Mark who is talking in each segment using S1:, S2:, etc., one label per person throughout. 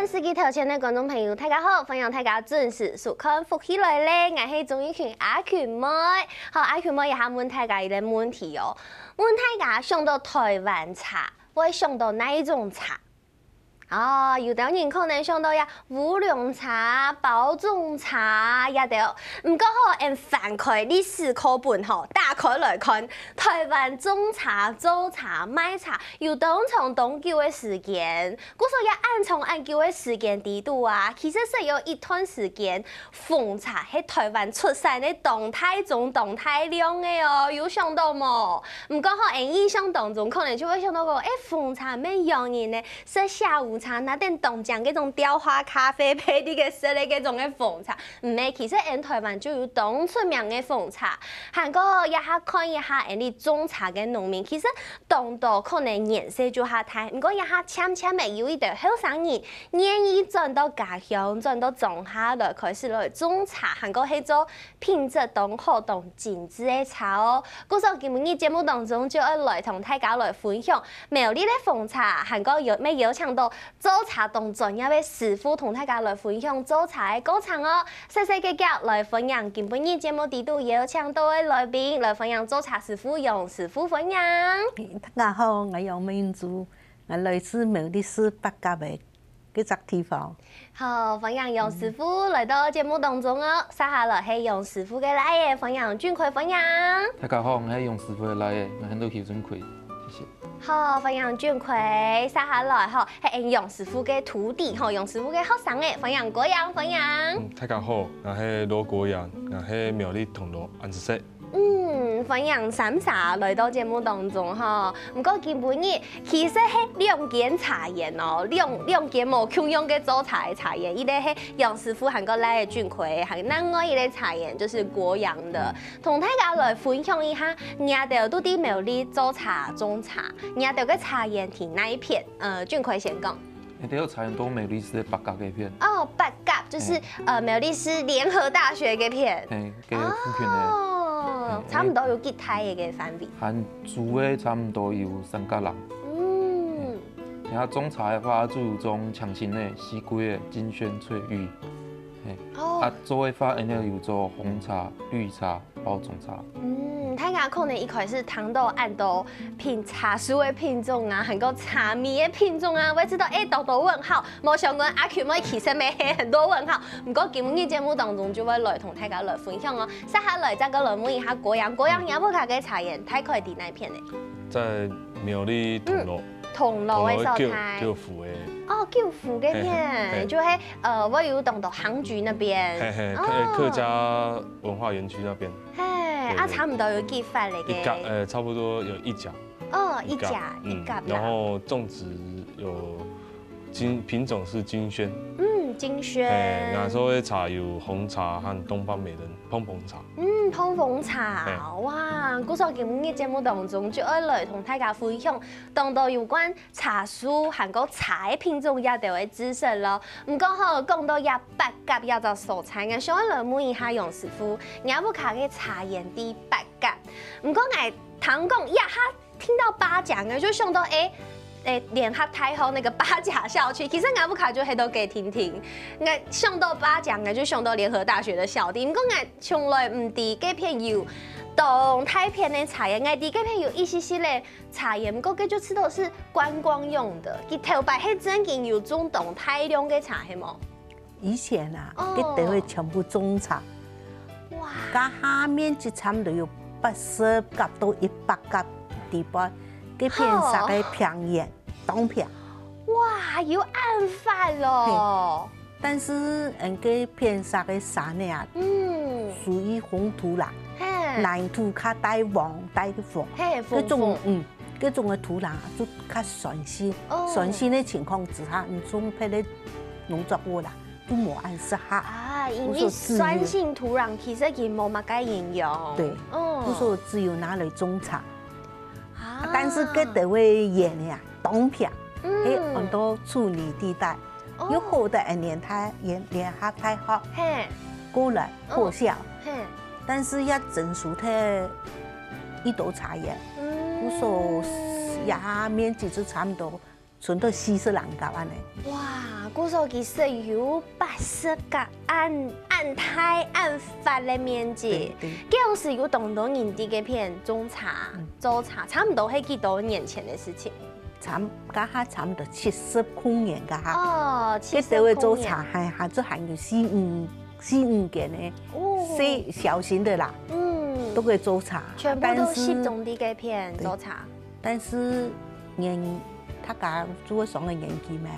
S1: 司机头前的观众朋友，大家好，欢迎大家准时收看《福起来咧》，我是钟意群阿群妹。好，阿群妹也下问大家一个问题哦，问大家想到台湾茶，会想到哪一种茶？哦，有的人可能想到呀乌龙茶、包种茶也得，唔过好，按翻开历史课本吼，打开来看，台湾种茶、做茶、卖茶有从东久的时间，故说也按久的时间地度啊，其实是有一段时间，奉茶喺台湾出产的动态种、动态量的哦，有想到冇？唔过好，印象当中可能就会想到个，奉茶咩样人呢？是下午茶那点东江嗰種雕花咖啡配啲嘅色咧，嗰種嘅奉茶，唔係其實喺台灣就有當出名嘅奉茶。韓國一下看一下人哋種茶嘅農民，其實當到可能顏色就下睇，唔過一下淺嘅有一條後生人願意轉到家鄉，轉到種下來開始來種茶，韓國係做品質當好當精緻嘅茶哦。故所今日節目當中就要來同大家來分享苗栗嘅奉茶，韓國有咩邀請到做茶當專業嘅師傅同大家來分享做茶嘅過程哦，細細嘅腳來分享。今本日節目地度邀請到嘅來賓來分享做茶師傅楊師傅分享。
S2: 大家好，我楊明珠，我來自苗栗市北甲嘅嗰隻地方。
S1: 好，分享楊師傅來到節目當中哦，接下來係楊師傅嘅來嘅分享，俊奎分享。
S3: 大家好，我係楊師傅嘅來嘅，我很多叫俊奎，謝謝。
S1: 好，分享俊奎，接下來吼係楊師傅嘅徒弟，吼楊師傅嘅學生嘅分享國陽分享。
S4: 大家好，我係羅國陽，我係苗栗銅鑼安置社。
S1: 分享三茶來到節目當中吼，唔過今本日其實係兩間茶園哦，兩間無共用嘅做茶嘅茶園，一個係楊師傅韓國來嘅俊奎，還另外一個茶園就是國陽的，同大家來分享一下，亞條到底苗栗做茶種茶，亞條嘅茶園喺哪一片？俊奎先講。
S3: 這個茶園都苗栗市北角嘅片。
S1: 哦，北角就是苗栗市聯合大學嘅片。
S3: 嘅附近嘅。
S1: 差唔多有幾大嘅範圍，
S3: 含住嘅差唔多有300人。然後種茶嘅話，就有種長青嘅、西桂嘅、金萱、翠玉。做嘅話，然後有做紅茶、綠茶、包種茶。
S1: 大家可能一開始聽到按到品茶樹嘅品種啊，還有茶米嘅品種啊，會知道多多問號。冇想過阿群妹其實咪係很多問號。不過今日節目當中就會來同大家來分享哦。接下來再個來問一下國陽，國陽有冇佢嘅茶園？大概喺哪片呢？
S4: 在苗栗銅鑼。
S1: 銅鑼嘅所在。
S4: 叫府嘅。
S1: 哦，叫府嗰片，就係我有當到杭菊那邊。
S4: 客家文化園區那邊。
S1: 差唔多有幾塊嚟嘅？
S4: 差不多有1甲。
S1: 哦，一甲。
S4: 然後種植有品種是金萱。
S1: 金萱。
S4: 那時候嘅茶有紅茶和東方美人蓬蓬茶。
S1: 蓬蓬茶，哇！故所今日節目當中就要來同大家分享，當到有關茶樹韓國茶嘅品種也就會知識咯。唔過好講到也北甲也就所在，我想來問一下楊師傅，有冇卡嘅茶園地北甲？唔過我聽講一下聽到八甲，我就想到聯合太后那個八甲校區，其實我不卡就喺度給聽聽。我想到八甲，我就想到聯合大學的校地。不過我從來唔知嗰片有動態片的茶園，我知嗰片有一些些的茶園，不過嗰就知道是觀光用的。佢頭擺係真經有種動態量嘅茶係冇？
S2: 以前啊，嗰地會全部種茶。哇！家下面就差唔多有80甲到100甲地板。嗰片沙嘅平原，當片。
S1: 哇，有暗法咯！
S2: 但是嗰片沙嘅沙呢啊，屬於紅土壤，泥土較帶黃帶嘅黃，嗰種嗰種嘅土壤就較酸性，酸性嘅情況之下，唔種嗰啲農作物啦，都冇按適合。
S1: 因为酸性土壤其实也冇乜嘅营养。
S2: 对，不说只有拿来种茶，但是佮都会盐呀，东片，很多处理地带，有好的连它连它太好，过来破效，但是要整熟它一朵茶叶，不说呀面积就差不多。纯到40人高安尼。
S1: 哇，古时候其实有80个按台按法的面积，这样是有当多人哋嘅片种茶、做茶，差唔多係幾多年前的事情。
S2: 差唔多70公年噶哈。
S1: 哦，70公年。
S2: 嗰位做茶還做還有4、5件呢，小型的啦，都可以做茶。
S1: 全部都是種啲嘅片做茶。
S2: 但是他家做上嘅年紀咩，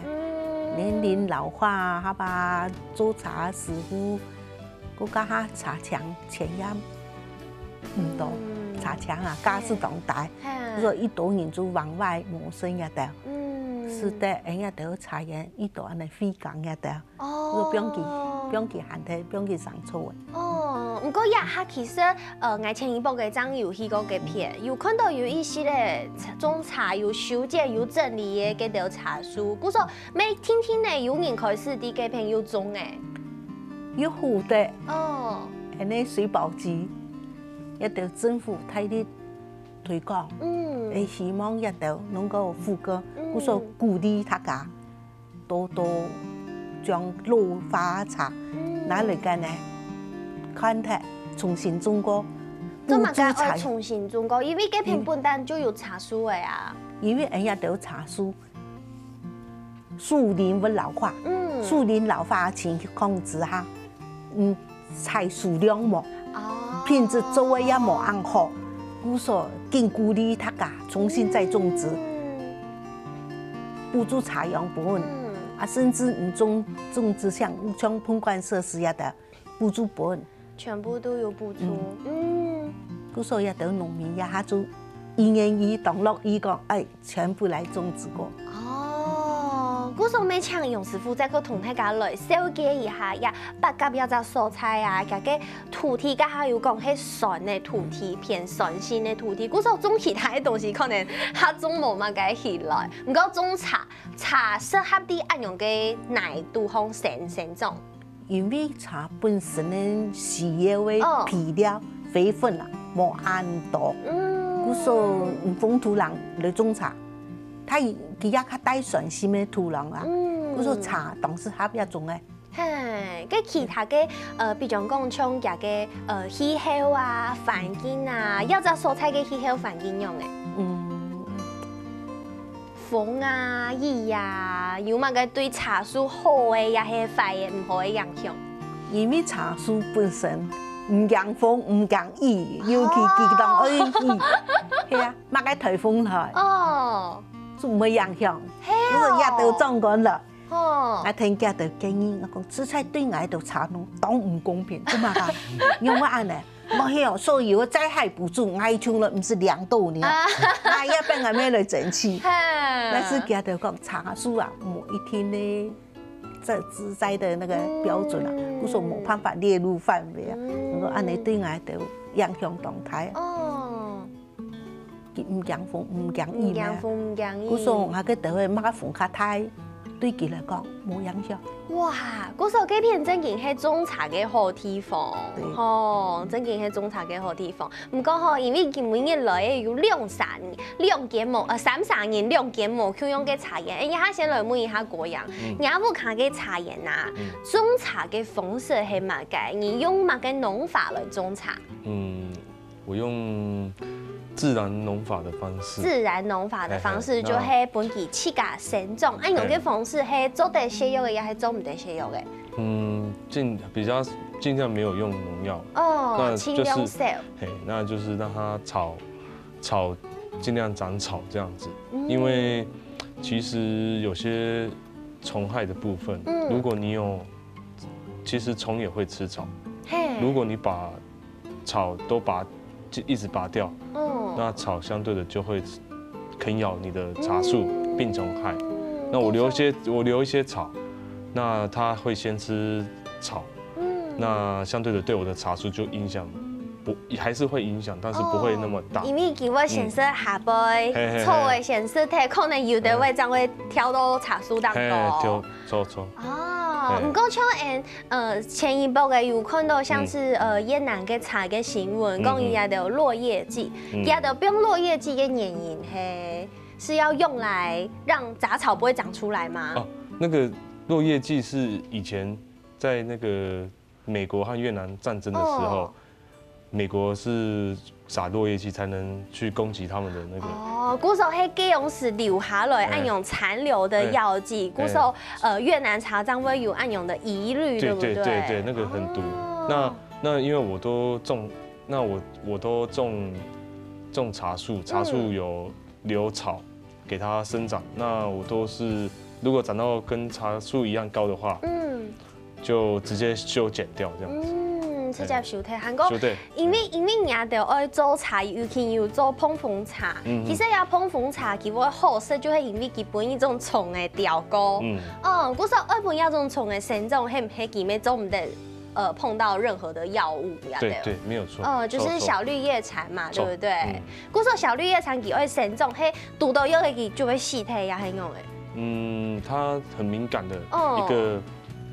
S2: 年齡老化，他把做茶師傅，嗰家下茶廠錢也唔多，茶廠啊家是當大，所以一多人就往外謀生也得，是的，人家都茶葉一多安尼飛港也得，我不用去限制，不用去上錯嘅。
S1: 哦，唔過一下其實我前一步嘅張有去過嘅片，有看到有一些咧種茶有修剪有整理嘅嗰條茶樹，佢說每天天咧有人開始啲嘅片有種嘅，
S2: 有好的
S1: 哦，
S2: 係呢水保機，一條政府睇啲推廣，希望一條能夠副歌，佢說鼓勵大家多多將老花茶拿嚟嘅呢。看睇重新種過，
S1: 做乜嘅愛重新種過？因為嗰片本身就有茶樹嘅啊。
S2: 因為人家都有茶樹，樹林會老化，樹林老化情況之下，採數量冇，品質作為也冇安好，故所更鼓勵大家重新再種植，補助茶養分，甚至你種植像噴灌設施也得補助本。
S1: 全部都有補助，
S2: 故所以到農民也下做1年1當落1個，全部來種植過。
S1: 哦，故所咪請楊師傅再去同大家來紹介一下呀，八甲一隻蔬菜啊，嗰個土地家下有講係酸的土地，偏酸性的土地，故所種其他嘅東西可能下種冇乜嘅起來，唔過種茶適合啲按用嘅耐度向生長。
S2: 因為茶本身的樹葉嘅皮料、肥分啦冇咁多，故所風土壤嚟種茶，它佢也較帶酸性嘅土壤啊，故所茶當時合一種嘅。
S1: 係，跟其他嘅比如講像嘅氣候啊、環境啊，有隻蔬菜嘅氣候環境樣嘅。風啊、雨啊，有乜嘅對茶樹好嘅，也係壞嘅，唔好嘅影響。
S2: 因為茶樹本身唔驚風、唔驚雨，尤其激動愛雨，係啊，乜嘅颱風台，就唔會影響。不過一到種乾了，我聽家就建議我講，蔬菜對我度茶農當唔公平，做乜㗎？因為安尼。我曉，所以我再還補助，我種了唔是2度呢，我一邊係咩嚟爭取？但是家就講茶樹啊，某一天呢，這植栽的那個標準啊，我說冇辦法列入範圍啊，我講安尼對我就影響動態。哦，唔驚風，唔驚雨咩？我說我個就會乜風較大，對佢嚟講冇影響。
S1: 哇！嗰時候嗰片真係種茶嘅好地方，真係種茶嘅好地方。唔過因為佢每年來有3件2件冇佢用嘅茶葉，而家先來問一下個人，你有冇看嘅茶葉啊？種茶嘅方式係乜嘅？你用乜嘅農法來種茶？
S4: 我用自然農法的方式。自
S1: 然農法的方式就係本地自家生長，按用嘅方式係做得瀉藥嘅，也係做唔得瀉藥嘅。
S4: 盡量沒有用農藥。
S1: 哦，輕量少。
S4: 那就是讓它草盡量長草這樣子，因為其實有些蟲害的部分，如果你有，其實蟲也會吃草。如果你把草都一直拔掉，那草相對的就會啃咬你的茶樹，病蟲害。那我留一些草，那它會先吃草，那相对的对我的茶树就影响还是会影响，但是不会那么大。
S1: 因为佢会显示下杯，错的显示体可能有的会将会跳到茶树当中。
S4: 错。
S1: 哦，唔过像前一波嘅有看到像是越南嘅茶嘅新闻，讲伊也有落叶剂，也有不用落叶剂嘅原因是要用来让杂草不会长出来吗？
S4: 哦，那个落叶剂是以前在那个美国和越南战争的时候。美国是撒落叶剂才能去攻击他们的那个。
S1: 哦，古时候迄计用是留下来按用残留的药剂，古时候越南茶张会有按用的疑虑，对不对？
S4: 对，那个很毒。那因为我都种，我都种茶树，茶树有留草给它生长，那我都是如果长到跟茶树一样高的话，就直接修剪掉这样子。
S1: 直接收体，韩国因为人就爱做茶，尤其有做碰风茶。其实要碰风茶，佢会好色，就系因为佢本一种虫的调高。古时候爱本一种虫的生长，系唔系佢咩做唔得？碰到任何的药物，
S4: 对，没有错。
S1: 就是小绿叶蝉嘛，对不对？古时候小绿叶蝉佢爱生长，嘿，毒到药佢就会死体呀，系用的。
S4: 它很敏感的一个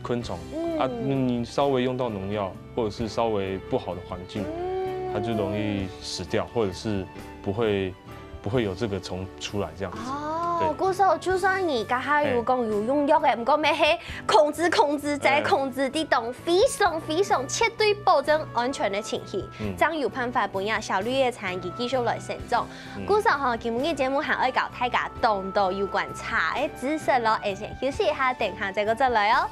S4: 昆虫啊，你稍微用到农药，或者是稍微不好的环境，它就容易死掉，或者是不会有这个虫出来这样子。
S1: 古时候就算你家下有讲有用药的，唔过咩係控制再控制啲動，非常絕對保證安全的情形，這樣有辦法幫呀小綠葉蠶佢繼續來成長。古時候今日節目還愛教大家懂到有關茶嘅知識咯，而且休息一下，等下再個再來哦。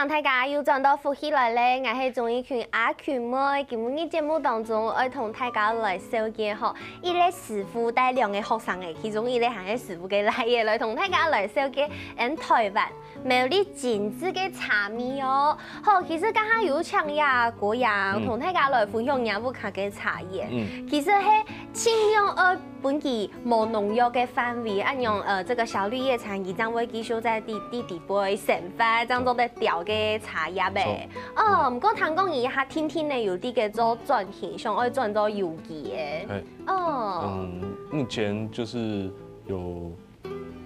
S1: 大家又轉到福起來咧，我係鍾意群阿群妹。今日節目當中，我同大家來紹介嗬，伊個師傅帶兩個學生嘅，其中伊個係師傅嘅來嘅，來同大家來紹介喺台灣苗栗精緻嘅茶米哦。好，其實家下有搶呀果呀，同大家來分享下不卡嘅茶葉。其實係盡量本期無農藥嘅範圍，按用這個小綠葉蠶兒將會繼續在地杯成發，將做得調嘅茶葉嘅。唔過聽講而家天天咧有啲嘅做轉型，想愛轉做有機嘅。
S4: 目前就是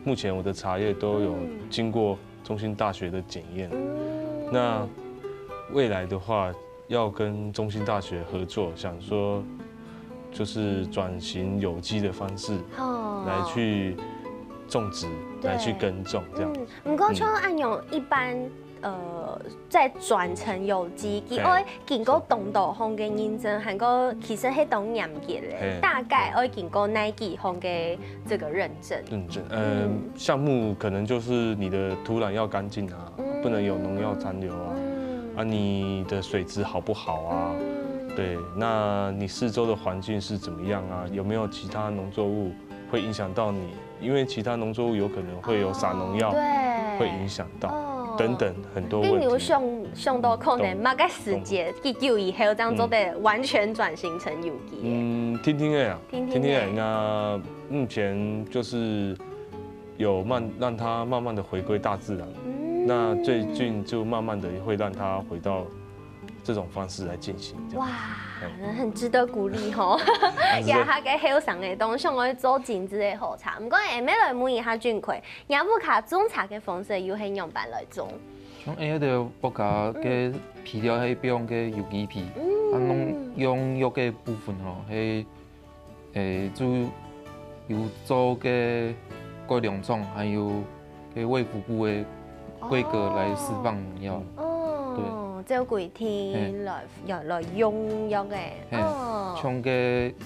S4: 目前我的茶葉都有經過中興大學的檢驗。那未來的話，要跟中興大學合作，想說就是轉型有機的方式來去種植，來去耕種這樣。
S1: 唔過像按用一般。再轉成有機，佢愛經過東道行嘅認證，還個其實係當年嘅咧，大概愛經過哪幾行嘅這個認證？
S4: 項目可能就是你的土壤要乾淨啊，不能有農藥殘留啊，你的水質好不好啊？對，那你四周的環境是怎麼樣啊？有沒有其他農作物會影響到你？因為其他農作物有可能會有撒農藥，會影響到。等等很多問題。
S1: 你想到可能某個時間，幾久以後，這樣做得完全轉型成有機？
S4: 聽那目前就是有讓它慢慢的回歸大自然。那最近就慢慢的會讓它回到這種方式來進行。
S1: 哇，很值得鼓勵吼！也下個後生嘅當想去做精緻嘅好茶，唔過下尾來問一下俊奎，也不卡種茶嘅方式要係用辦來種？
S3: 像下個國家嘅皮料係比方嘅有機皮，用藥嘅部分吼係就有做嘅改良種，還有嘅衛福部嘅規格來釋放農藥。對。
S1: 照幾天來用藥嘅，
S3: 像個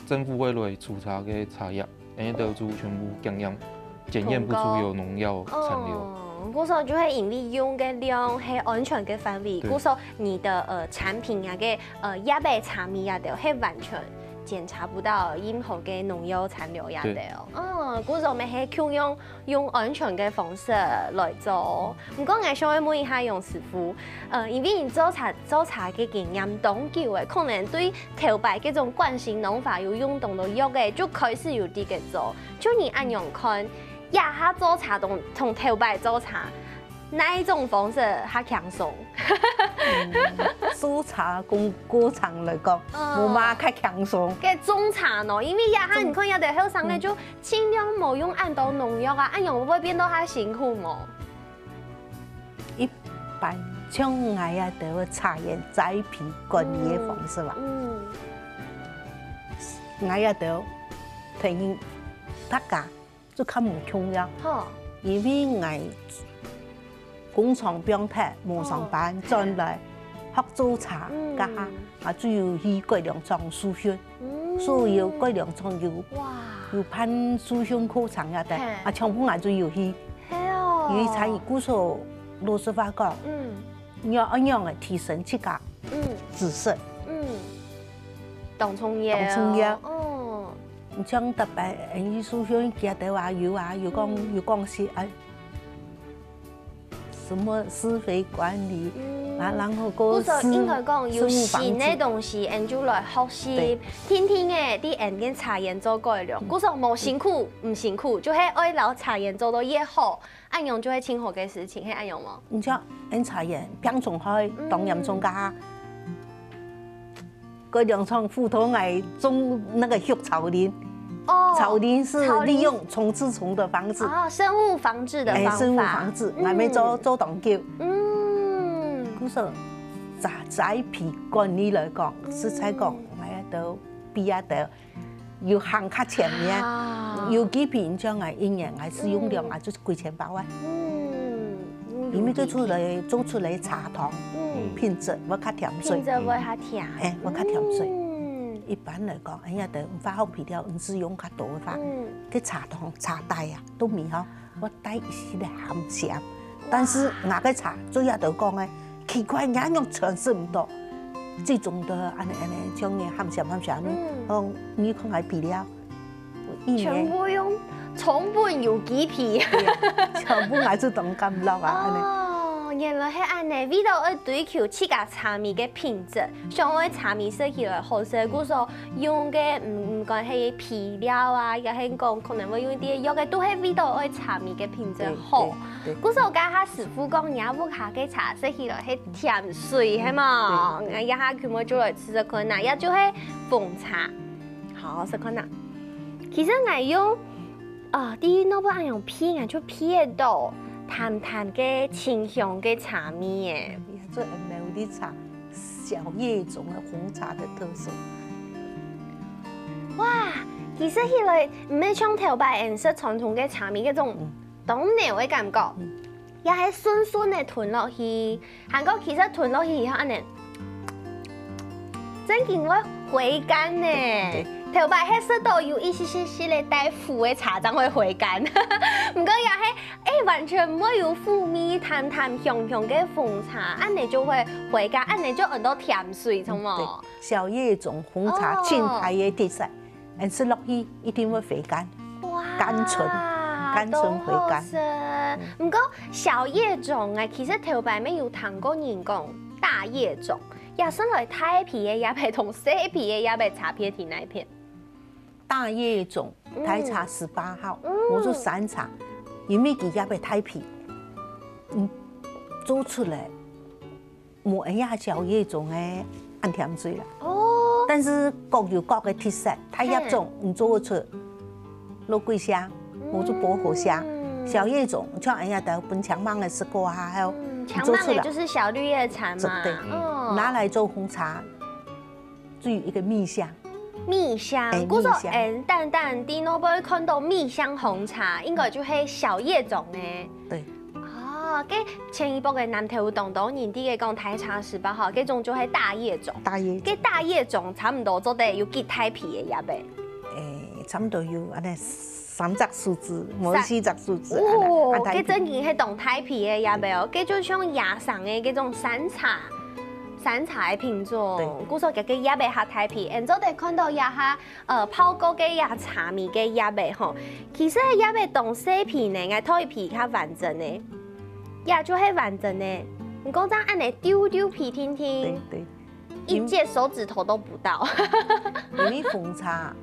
S3: 政府會來出茶嘅茶葉，然後就全部檢驗不出有農藥殘留。
S1: 古時候就係因為用嘅量係安全嘅範圍，古時候你的產品啊嘅葉嘅茶米啊都係完全检查不到任何嘅农药残留也得哦。古时候咪係用安全嘅方式來做。唔過我想問一下楊師傅，因為你做茶嘅經驗當久嘅，可能對頭擺嗰種慣性農法有用到到藥嘅，就開始有啲嘅做。就你按樣看，一下做茶同頭擺做茶。哪一種方式較輕鬆？
S2: 做茶過程嚟講，冇嘛較輕鬆。
S1: 嘅種茶喏，因為一下你看有啲後生咧就盡量冇用按到農藥啊，按樣會唔會變到較辛苦冇？
S2: 一般像我呀，都茶葉栽培管理嘅方式吧。我呀都聽大家就較唔重要，因為我。工廠邊睇冇上班，轉來學做茶，家下啊主要去改良廠書香，所以改良廠要攀書香課程呀的，啊廠鋪我就要去，因為茶葉古數老實話講，要按樣嚟提升自家知識，
S1: 當創業，
S2: 你像特別喺書香嘅地話要講是誒。什麼施肥管理，然後個
S1: 應該講有新嘅東西，人就來學習，天天嘅啲人跟茶葉做改良。古時候冇辛苦，唔辛苦，就係愛攞茶葉做到越好，按樣就係清好嘅事情，係按樣冇。
S2: 你像按茶葉平種開，當然種家，改良廠斧頭嚟種那個綠草林。草林是利用蟲治蟲的方式，
S1: 生物防治的方法。
S2: 生物防治，我咪做當叫。古時候栽培管理來講，食材講，我也都比較到要行較前面，有幾瓶將我一年我使用量啊就幾千包啊。因為做出來茶湯，品質我較甜水。
S1: 品質我較甜。
S2: 我較甜水。一般嚟講，哎呀，等化學皮料，唔使用較多嘅話，啲茶湯、茶袋啊都未好，我帶一些嚟含鹹。但是我嘅茶主要就講嘅，奇怪人用全是唔多，這種的安尼將嘅含鹹，你看下皮料，
S1: 全部用重本有機皮，
S2: 全部係做當甘露啊。
S1: 原來係安尼，為咗要追求自家茶米嘅品質，想要茶米食起來好食，故所用嘅唔管係皮料啊，又係講可能會用啲藥嘅，都係為咗要茶米嘅品質好。故所家下師傅講，而家屋下嘅茶食起來係甜水，係嘛？我一下佢冇做來試試看，嗱，一就係鳳茶，好食看嗱。其實我用啲那部按用片，我就片到。淡淡嘅清香嘅茶味誒，
S2: 做 ML 啲茶，小葉種嘅紅茶嘅特色。
S1: 哇，其實起來唔係像頭擺顏色傳統嘅茶味嗰種當牛嘅感覺，又係順順嘅吞落去，韓國其實吞落去以後，安尼真見會回甘呢。頭擺黑色都有一些嘅帶苦嘅茶才會回甘，唔過又係完全唔會有苦味，淡淡香香嘅紅茶，安尼就會回甘，安尼就很多甜水，錯冇？
S2: 小葉種紅茶青苔嘅特色，食落去一定會回甘，甘醇回甘。
S1: 唔過小葉種啊，其實頭擺咩有聽過人講大葉種，也算來太皮嘅也係同細皮嘅也係差別喺哪一片？
S2: 大葉種台茶18號，我做山茶，因為佢也係太皮，做出來冇一樣小葉種嘅按甜水啦。但是各有各嘅特色，大葉種唔做出肉桂香，我做薄荷香。小葉種像哎呀，到本強芒嘅時候啊，還有
S1: 強芒嘅就是小綠葉茶嘛，
S2: 對，拿來做紅茶，就有一個蜜香。
S1: 蜜香，古時候淡淡啲，我會看到蜜香紅茶，應該就係小葉種嘅。
S2: 對。
S1: 嘅前一波嘅南投當然啲嘅講台茶18號，嗰種就係大葉種。嘅大葉種差唔多做得要結太皮嘅也唄。
S2: 差唔多要安尼3隻數字，冇4隻數字。
S1: 嘅真件係當太皮嘅也唄哦，嘅就像野生嘅嗰種山茶。山茶的品种，古时候叫个叶尾下太皮，现在得看到叶下泡过嘅叶茶米嘅叶尾吼，其实叶尾冻细皮呢，爱脱一皮较完整的，叶就係完整的。你讲这样按你丢丢皮听听，
S2: 对，
S1: 一介手指头都不到。
S2: 因为红茶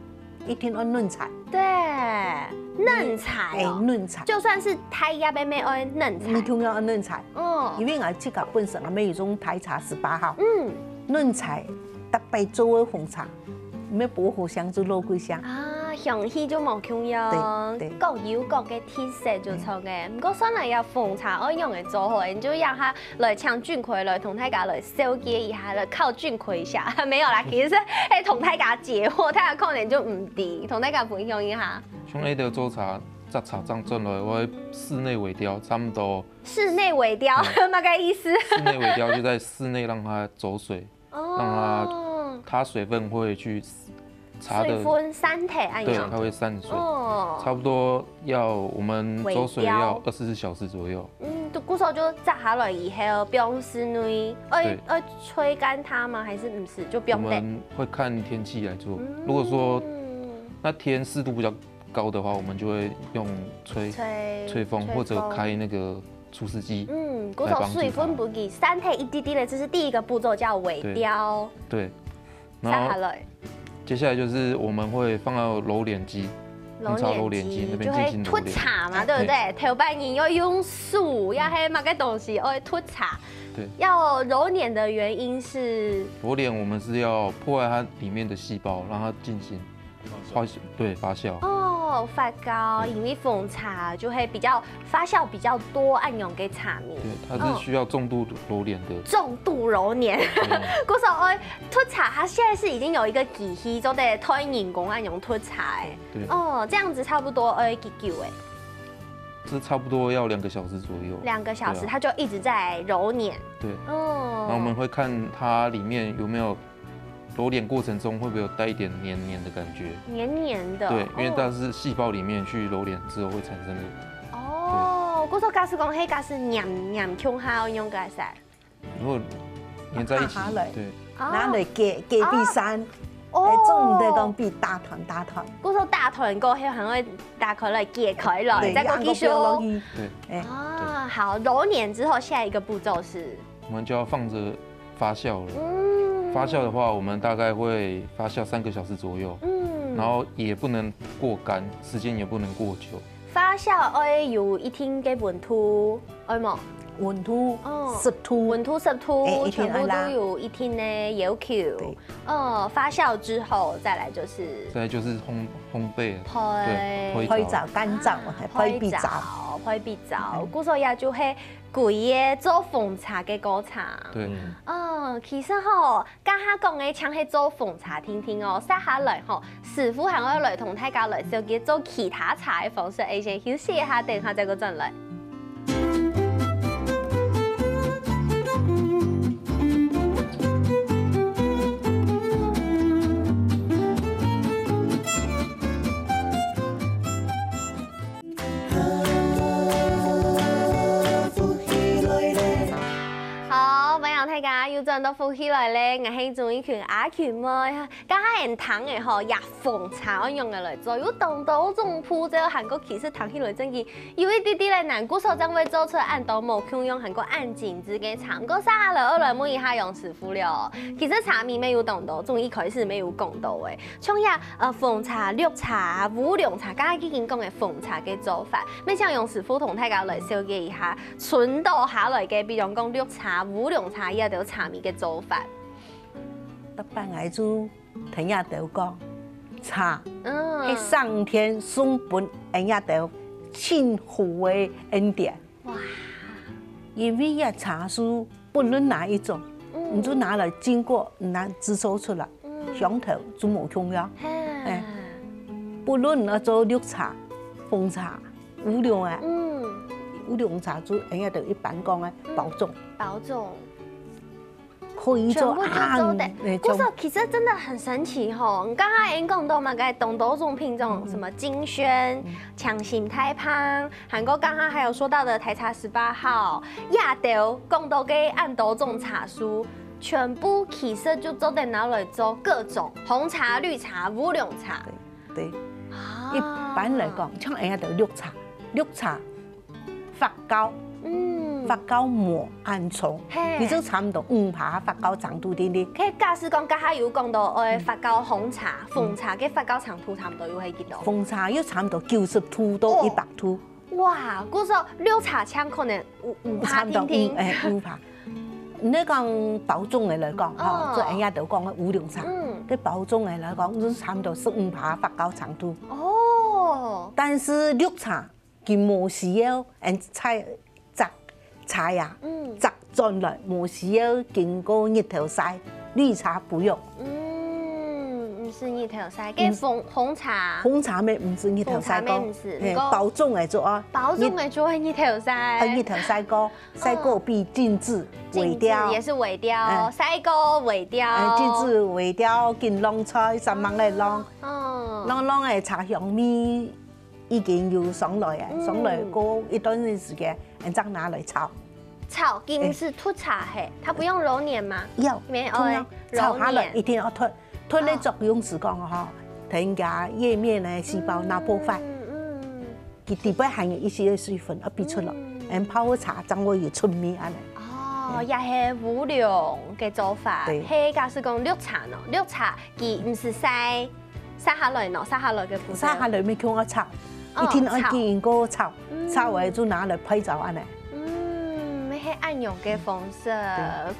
S2: 一定要嫩菜，
S1: 对，嫩菜哦，
S2: 嫩菜，
S1: 就算是太叶尾咩爱嫩菜，
S2: 一定要嫩菜。
S1: 哦，
S2: 因为我这个本身我们有种台茶18号，嫩菜特别做的红茶，咩薄荷香就肉桂香。
S1: 啊，香气就冇香样，各有各嘅特色就错嘅。不过算嚟有红茶爱用嘅做好，你就让它来抢菌葵来同大家来收集一下，来靠菌葵一下。没有啦，其实係同大家解惑，大家可能就唔低，同大家分享一下。
S3: 像迄个做茶，摘茶这样做来，我室内萎凋差不多。
S1: 室内萎凋，那个意思？
S3: 室内萎凋就在室内让它走水，让它水分会去。茶的
S1: 水分散体按
S3: 对，它会散水，差不多要我们走水要24小时左右。
S1: 古时候就摘下来以后，不用室内，要吹干它吗？还是不是？就不用。
S3: 我们会看天气来做。如果说那天湿度比较高的话，我们就会用吹风或者开那个除湿机。
S1: 古时候水分不够，散体一滴滴的，这是第一个步骤，叫萎凋。
S3: 对，
S1: 摘下来。
S3: 接下来就是我们会放到揉捻机，红茶揉捻机那边进行揉捻。
S1: 脱茶嘛，对不对？头半年要用水，要还嘛个东西，要脱茶。
S3: 对。要
S1: 揉捻的原因是？
S3: 揉捻我们是要破坏它里面的细胞，让它进行发酵。
S1: 哦，发酵，因为红茶就会比较发酵比较多，按用给茶米。
S3: 对，它是需要重度揉捻的。重
S1: 度揉捻，古时候脱茶，它现在是已经有一个机器，就得推人工按用脱茶哎。
S3: 对。
S1: 哦，这样子差不多几久哎？
S3: 这差不多要2个小时左右。
S1: 2个小时，它就一直在揉捻。
S3: 对。哦。然后我们会看它里面有没有。揉捻过程中会不会有带一点黏黏的感觉？黏黏的。对，因为它是细胞里面去揉捻之后会产生的。
S1: 哦，古时候假使讲，迄假使黏腔下用个噻。
S3: 如果黏在一起，对。
S2: 拿来隔壁山，总唔得讲比大团。
S1: 古时候大团过后还会打开来隔开来，再过继续。
S3: 对。
S1: 啊，好，揉捻之后，下一个步骤是？
S3: 我们就要放着发酵了。发酵的话，我们大概会发酵3个小时左右，然后也不能过干，时间也不能过久。
S1: 发酵要有一天嘅温度，爱冇？
S2: 温度、湿度，
S1: 全部都有一天的要求。发酵之后，再来就是。
S3: 再来就是烘焙。
S2: 对，拍照、干燥，拍必
S1: 照。古时候也就係贵嘅做红茶嘅果茶。
S3: 对。
S1: 其实吼，刚下讲嘅像係做红茶，听听哦。接下來吼，師傅還會來同大家來小結做其他茶嘅方式。先休息一下，等下再個陣來。要賺到福起來咧，我係做一群阿群妹，家下人糖嘅吼，入紅茶我用嘅嚟做，有當到種鋪就韓國其實糖起來真嘅，有一啲啲咧難，古手將會做出按到冇用用韓國按緊子嘅茶，個下來來問一下楊師傅了。其實茶米沒有當到，從一開始沒有講到嘅，像呀紅茶、綠茶、烏龍茶，家下已經講嘅紅茶嘅做法，咩像楊師傅同大家嚟小結一下，傳導下來嘅，比如講綠茶、烏龍茶也有茶米嘅做法。
S2: 特別愛做聽日都講茶，係上天送本人家都千戶嘅恩典。哇！因為呀茶樹不論哪一種，你就拿來經過，拿製作出來，上頭就冇重要。不論我做綠茶、紅茶、烏龍啊，烏龍茶就人家都一般講嘅保種。可以做
S1: 按，其實真的很神奇吼！你剛剛已經講到嘛，個懂多種品種，什麼金萱、強心太胖，韓國剛剛還有說到的台茶18號，亞豆講到嘅按多種茶樹，全部其实就做得拿来做各种红茶、绿茶、乌龙茶。
S2: 对。一般来讲，像人家的绿茶发酵，发酵磨暗冲，你就差唔多5%发酵长度啲啲。
S1: 佢假使讲，家下有讲到发酵红茶、凤茶嘅发酵长度差唔多要係幾多？
S2: 鳳茶要差唔多90度到100度。
S1: 哇，嗰時候綠茶槍可能5%聽。
S2: 5%。你講包裝嘅嚟講，嚇，即係人家就講嘅烏龍茶，啲包裝嘅嚟講都差唔多15%發酵長度。哦。但是綠茶佢冇需要茶呀，摘進來冇需要經過日頭曬，綠茶不用。
S1: 唔是日頭曬，嘅紅茶。
S2: 紅茶咩唔是日頭曬過？包裝嚟做啊。
S1: 包裝嚟做係日頭曬。
S2: 日頭曬過，曬過必靜置萎凋。
S1: 也是萎凋，曬過萎凋。
S2: 靜置萎凋，見晾菜，3蚊嚟晾。晾嘅茶香味已經要上來嘅，上來過一段時間，然後拿來炒。
S1: 炒緊是脱茶嘿，它不用揉捻嗎？
S2: 要，炒下來一定要脱。脱的作用是講哈，添加葉面嘅細胞拿破壞，佢底部含有一些水分，而逼出來，泡好茶將會有春味安尼。
S1: 哦，也係烏龍嘅做法，係假使講綠茶咯，綠茶佢唔是曬下來咯，曬下來嘅部分。
S2: 曬下來咪叫我炒，一天我見過炒，炒完就拿來批就安尼。
S1: 係暗用嘅方式，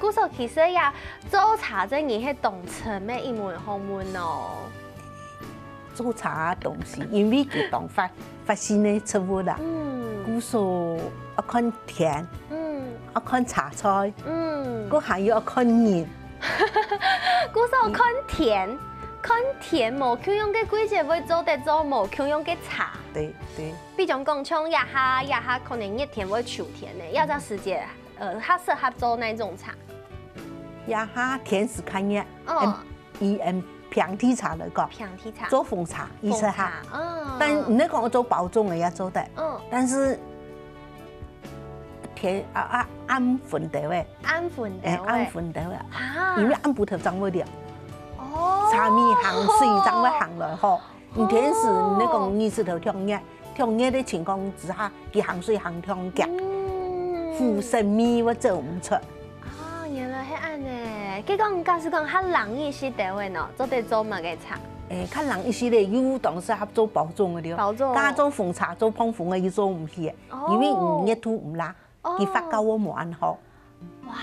S1: 故說其實也做茶真係係動程咩一門學問哦。
S2: 做茶東西，因為佢當發現嘅出物啦。故說要看甜，要看茶菜，佢還要看鹽。
S1: 故說看甜冇佢用嘅季節會做得做冇佢用嘅茶。
S2: 對。
S1: 比如講像亞下可能熱天會秋天呢，要在時節它適合做哪種茶？
S2: 亞下天時看熱，以平地茶嚟講，做鳳茶亦適合。但你講做包裝嘅也做得，但是天暗粉的位，暗粉的位，因為暗不頭掌握了。茶米行水掌握行來好，你天時你講你是頭聽熱的情況之下，佢行水行通夾，副食米我做唔出。
S1: 原來係安呢。佢講假使講較冷一些地位喏，做得做乜嘅茶？
S2: 較冷一些咧，有當時合做包裝嘅了。
S1: 包裝。加
S2: 做鳳茶做碰風嘅要做唔起，因為唔熱土唔辣，佢發酵我冇安好。
S1: 哇！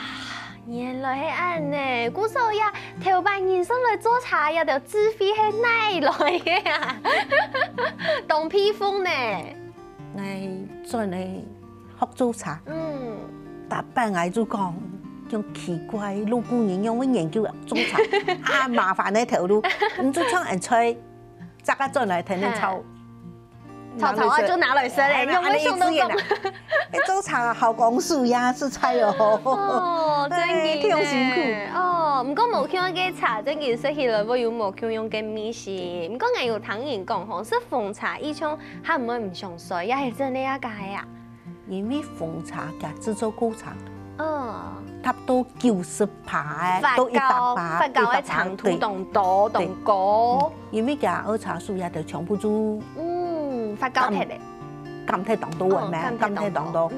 S1: 原來係安呢，古時候呀，頭擺人生來做茶呀，就自費係奶來嘅啊，凍披風呢。
S2: 我再嚟學做茶，大班嗌就講，種奇怪老姑娘用乜研究做茶，麻煩嘅條路，唔做唱人吹，即刻再嚟聽你炒。
S1: 炒啊就拿來食咧，用乜上都講。
S2: 做茶好講數呀，食菜哦。
S1: 哦，真嘅，
S2: 挺辛苦。
S1: 哦，唔過無香嘅茶，真嘅食起來會有無香用嘅味是。唔過我有聽人講，吼，食鳳茶以前係唔會唔上水，也係真係一解啊。
S2: 因為鳳茶嘅製作過程，差不多90%到100%，
S1: 發酵嘅長度同多同高。
S2: 因為嘅二茶樹也就全部做。
S1: 發酵體咧，
S2: 甘太當多嘅咩？甘太當多。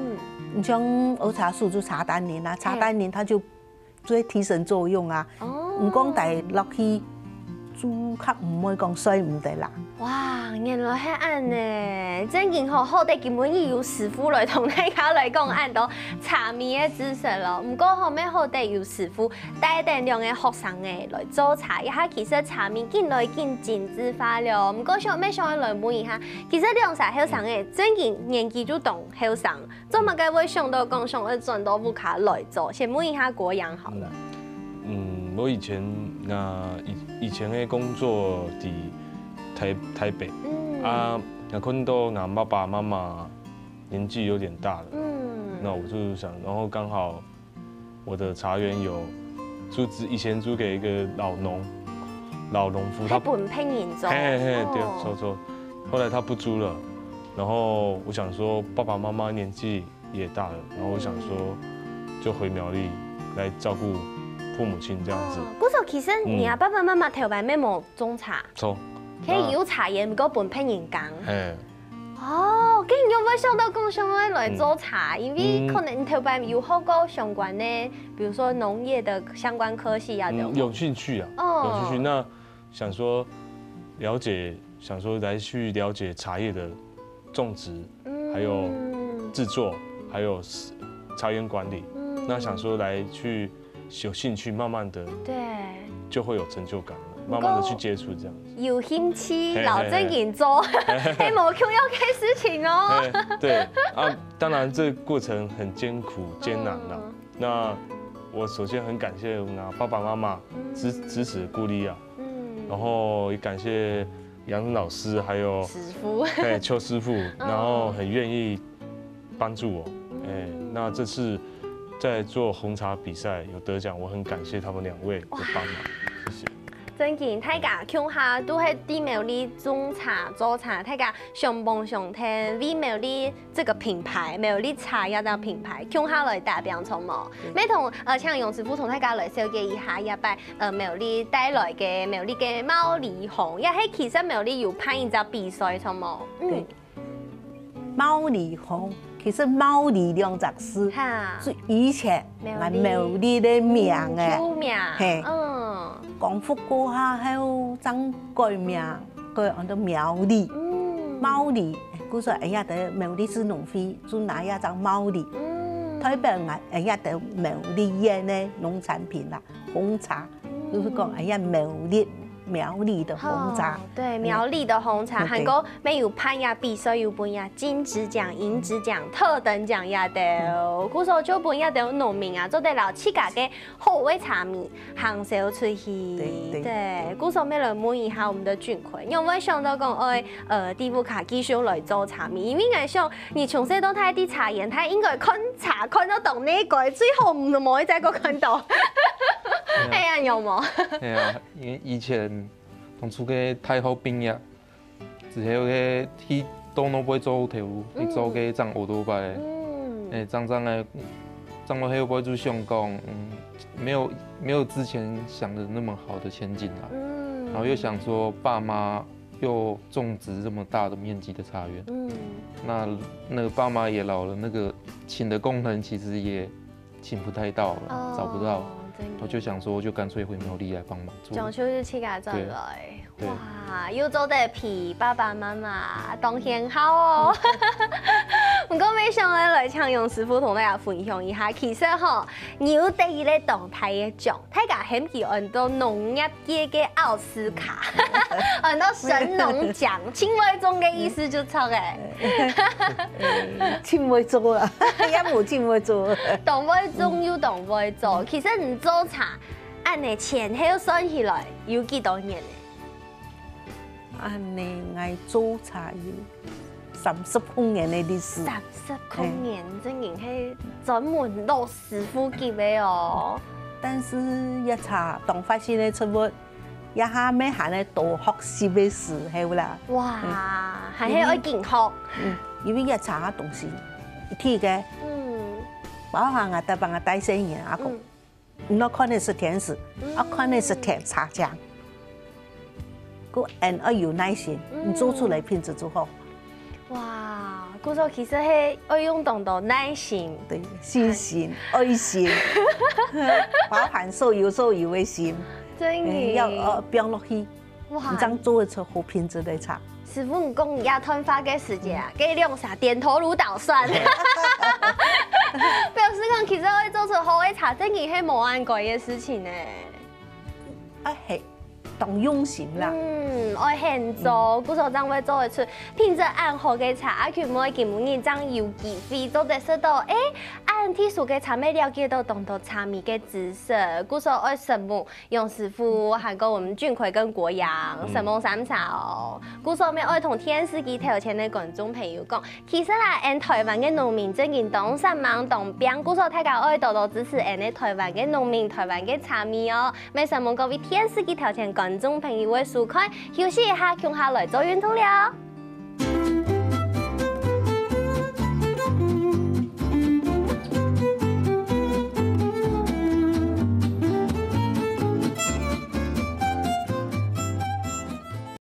S2: 你像二茶樹就茶單寧啦，茶單寧它就做提神作用啊。唔講大落去煮較唔會講衰唔得啦。
S1: 哇，原來係安呢！真然好哋根本要師傅來同大家來講按到茶味嘅知識咯。唔過後尾好哋要師傅帶定量嘅學生嘅來做茶，一下其實茶味見來見精緻化了。唔過上咩上來問一下，其實兩曬後生嘅真然年紀就當後生，做乜嘅會想到講上去轉到烏卡來做？先問一下國陽好了。
S4: 我以前嘅工作喺台北，那看到我爸爸媽媽年紀有點大了，那我就想，然後剛好我的茶園有以前租給一個老農夫，
S1: 他本聘人做，
S4: 對，錯，後來他不租了，然後我想說爸爸媽媽年紀也大了，然後我想說就回苗栗來照顧父母亲这样子。
S1: 古时候其实你爸爸妈妈头摆咩冇种茶，可以有茶叶，唔过本配人工。哦，竟然有冇想到讲想要来做茶？因为可能头摆有好过相关的，比如说农业的相关科系啊，
S4: 有兴趣啊，有兴趣。那想说想说来去了解茶叶的种植，还有制作，还有茶园管理。那想说来去有兴趣，慢慢的
S1: 对，就
S4: 会有成就感了。慢慢的去接触这样子，
S1: 有兴趣，老正经做，嘿，冇穷要开事情哦。
S4: 对啊，当然这个过程很艰苦艰难啦。那我首先很感谢爸爸妈妈支持鼓励啊，然后也感谢杨老师还有
S1: 师傅，
S4: 邱师傅，然后很愿意帮助我。那这次在做红茶比赛有得奖，我很感谢他们2位的帮忙，谢谢。
S1: 真嘅，大家乡下都係啲苗栗種茶做茶，大家上幫上聽，為苗栗這個品牌，苗栗茶葉嘅品牌，鄉下來代表從冇。咩同像楊師傅同大家來紹介一下，一擺苗栗帶來嘅苗栗嘅貓梨紅，亦係其實苗栗有辦一隻比賽從冇。
S2: 貓梨紅。其實貓梨兩隻字，是以前係苗栗的名嘅，
S1: 出名，
S2: 光復過下後爭改名，改按到苗栗。貓梨，古時人家喺苗栗市農會做哪一隻貓梨？代表人家喺苗栗嘅呢農產品啦，紅茶，就是講人家苗栗的紅茶，
S1: 對，苗栗的紅茶，韓國沒有頒呀比賽有頒呀金質獎、銀質獎、特等獎呀都，古時候就頒呀都農民啊，做得了自家嘅好味茶米，行銷出去。對，古時候咩來問一下我們的俊奎，有冇想到講第五卡繼續來做茶米？因為我想你從細到大啲茶園，他應該看茶看到懂呢個，最後唔可以再個看到。哎呀，有冇？
S3: 係啊，因為以前當初嘅太好畢業，之後嘅去到那邊做頭路，去做嘅裝奧多拜，裝嘅裝到後邊就想講，沒有之前想的那麼好的前景啦。然後又想說爸媽又種植這麼大的面積的茶園，那個爸媽也老了，那個請的工人其實也請不太到了，找不到。我就想說，就乾脆回苗栗來幫忙做。
S1: 講出去自家轉來，哇，要做得皮爸爸媽媽當很好哦。不過沒想來請楊師傅同大家分享一下，其實吼，牛第一咧動態嘅獎，大家很喜歡到農業界嘅奧斯卡，很多神農獎，青威中嘅意思就錯嘅。
S2: 青威做啦，也冇青威做。
S1: 動威中要動威做，其實唔做茶，按你前後算起來有幾多年呢？
S2: 按你愛做茶有30多年的歷史。
S1: 30多年，真係係專門老師傅級的哦。
S2: 但是一茶當發現的出沒，一下咩行咧多學習的時候啦。
S1: 哇，係喺愛健康。
S2: 因為一茶嘅東西一天嘅，包含我幫我帶生意啊個，我看的是甜食，我看的是甜茶醬。個人要有耐心，你做出來品質就好。
S1: 哇，故說其實係要用到耐心，
S2: 對，細心、愛心，包含所有的心，
S1: 真嘅
S2: 要變落去，你這樣做得出好品質的茶。
S1: 師傅，你講亞吞發嘅時間啊，給兩下點頭如搗蒜，表示講其實會做出好嘅茶，真嘅係冇按過嘅事情呢。
S2: 啊係。當用心啦，
S1: 愛現做，古時候將會做得出品質按好嘅茶，佢唔會見每日將有機會做得出到，按剔數嘅茶咩了解到當到茶米嘅知識，古時候愛什麼楊師傅，還有我們俊奎跟國陽什麼三茶哦，古時候咩愛同電視機頭前嘅觀眾朋友講，其實啦，按台灣嘅農民正經當山忙當兵，古時候大家愛多多支持按嘅台灣嘅農民、台灣嘅茶米哦，咩什麼各位電視機頭前觀眾朋友會收看，休息一下，共下來做運動了。